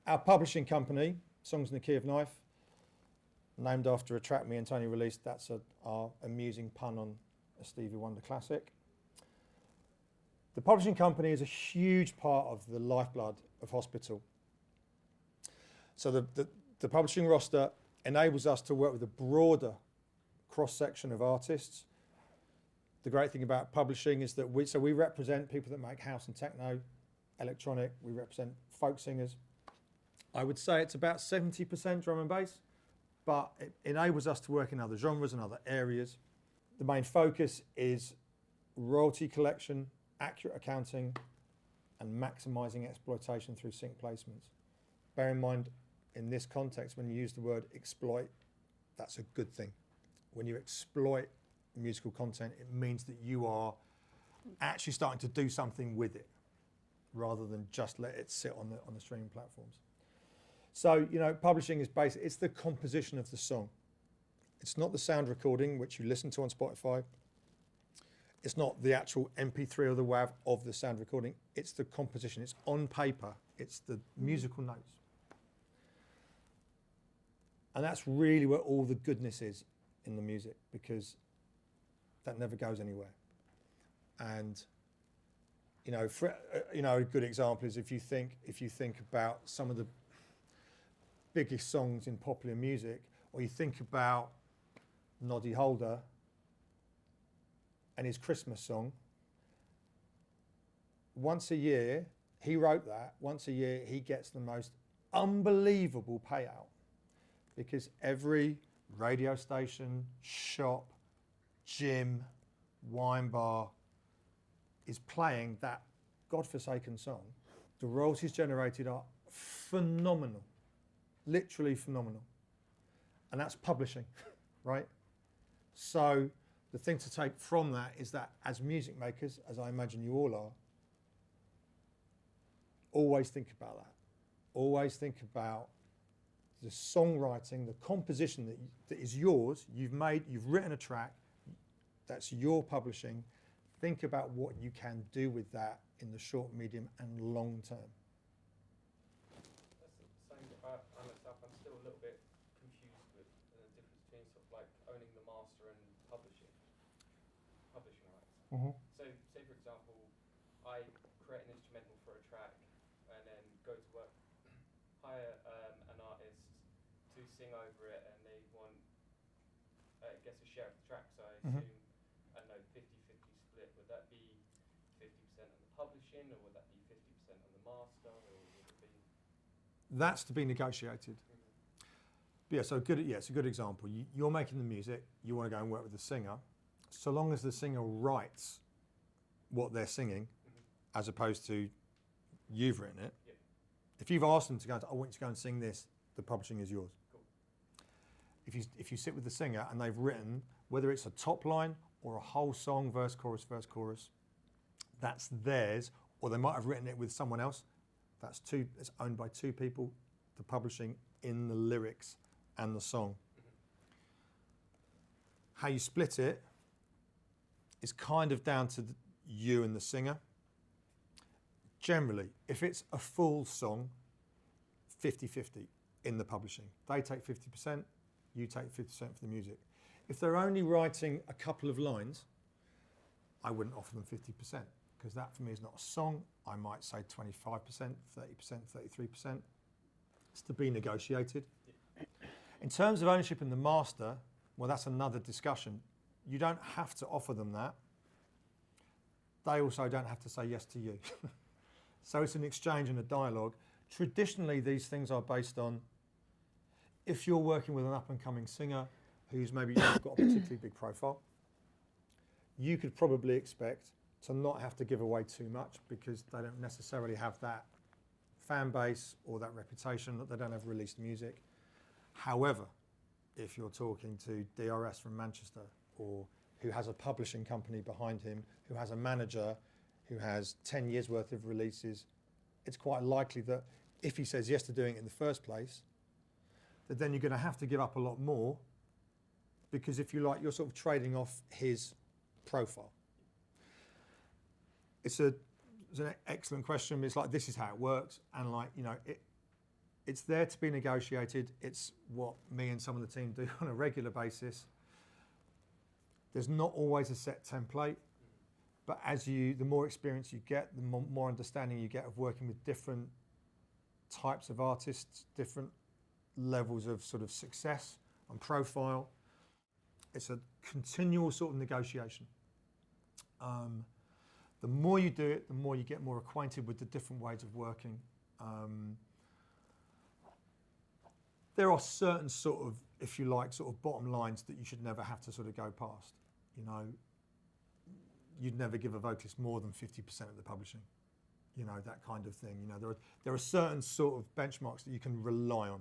Our publishing company, Songs in the Key of Knife, named after a track me and Tony released. That's our amusing pun on a Stevie Wonder classic. The publishing company is a huge part of the lifeblood of Hospital. So the publishing roster enables us to work with a broader cross-section of artists. The great thing about publishing is that we represent people that make house and techno, electronic, we represent folk singers. I would say it's about 70% drum and bass, but it enables us to work in other genres and other areas. The main focus is royalty collection, accurate accounting, and maximising exploitation through sync placements. Bear in mind, in this context, when you use the word exploit, that's a good thing. When you exploit musical content, it means that you are actually starting to do something with it, rather than just let it sit on the streaming platforms. So, you know, publishing is basic. It's the composition of the song. It's not the sound recording, which you listen to on Spotify. It's not the actual MP3 or the WAV of the sound recording. It's the composition. It's on paper. It's the musical notes. And that's really where all the goodness is in the music, because that never goes anywhere. And you know, a good example is if you think about some of the biggest songs in popular music, or you think about Noddy Holder and his Christmas song. Once a year, he wrote that. Once a year, he gets the most unbelievable payout, because every radio station, shop, gym, wine bar is playing that godforsaken song. The royalties generated are phenomenal, literally phenomenal. And that's publishing, right? So the thing to take from that is that as music makers, as I imagine you all are, always think about that. Always think about the songwriting, the composition that is yours. You've written a track, that's your publishing. Think about what you can do with that in the short, medium, and long term. That's the same about myself. I'm still a little bit confused with the difference between sort of like owning the master and publishing rights. Mm-hmm. So, say for example, I create an instrumental for a track and then go to work, hire an artist to sing over it, and they want, gets a share of the track. So I assume, I don't know, 50-50 split. Would that be 50% on the publishing, or would that be 50% on the master, or would it be? That's to be negotiated. Yeah, so it's a good example. You're making the music, you want to go and work with the singer. So long as the singer writes what they're singing, as opposed to you've written it. Yeah. If you've asked them to go, I want you to go and sing this, the publishing is yours. Cool. If you sit with the singer and they've written, whether it's a top line or a whole song, verse, chorus, that's theirs, or they might have written it with someone else. It's owned by two people, the publishing in the lyrics and the song. How you split it is kind of down to you and the singer. Generally, if it's a full song, 50-50 in the publishing. They take 50%, you take 50% for the music. If they're only writing a couple of lines, I wouldn't offer them 50%, because that for me is not a song. I might say 25%, 30%, 33%. It's to be negotiated. In terms of ownership in the master, well, that's another discussion. You don't have to offer them that. They also don't have to say yes to you. So it's an exchange and a dialogue. Traditionally, these things are based on, if you're working with an up-and-coming singer who's maybe not got a particularly big profile, you could probably expect to not have to give away too much, because they don't necessarily have that fan base or that reputation, that they don't have released music. However, if you're talking to DRS from Manchester, or who has a publishing company behind him, who has a manager, who has 10 years worth of releases, it's quite likely that if he says yes to doing it in the first place, that then you're going to have to give up a lot more, because if you like, you're sort of trading off his profile. It's an excellent question. It's like, this is how it works, and like, you know, it's there to be negotiated. It's what me and some of the team do on a regular basis. There's not always a set template, but the more experience you get, the more understanding you get of working with different types of artists, different levels of sort of success and profile. It's a continual sort of negotiation. The more you do it, the more you get more acquainted with the different ways of working. There are certain sort of, if you like, sort of bottom lines that you should never have to sort of go past. You know, you'd never give a vocalist more than 50% of the publishing. You know, that kind of thing. You know, there are certain sort of benchmarks that you can rely on.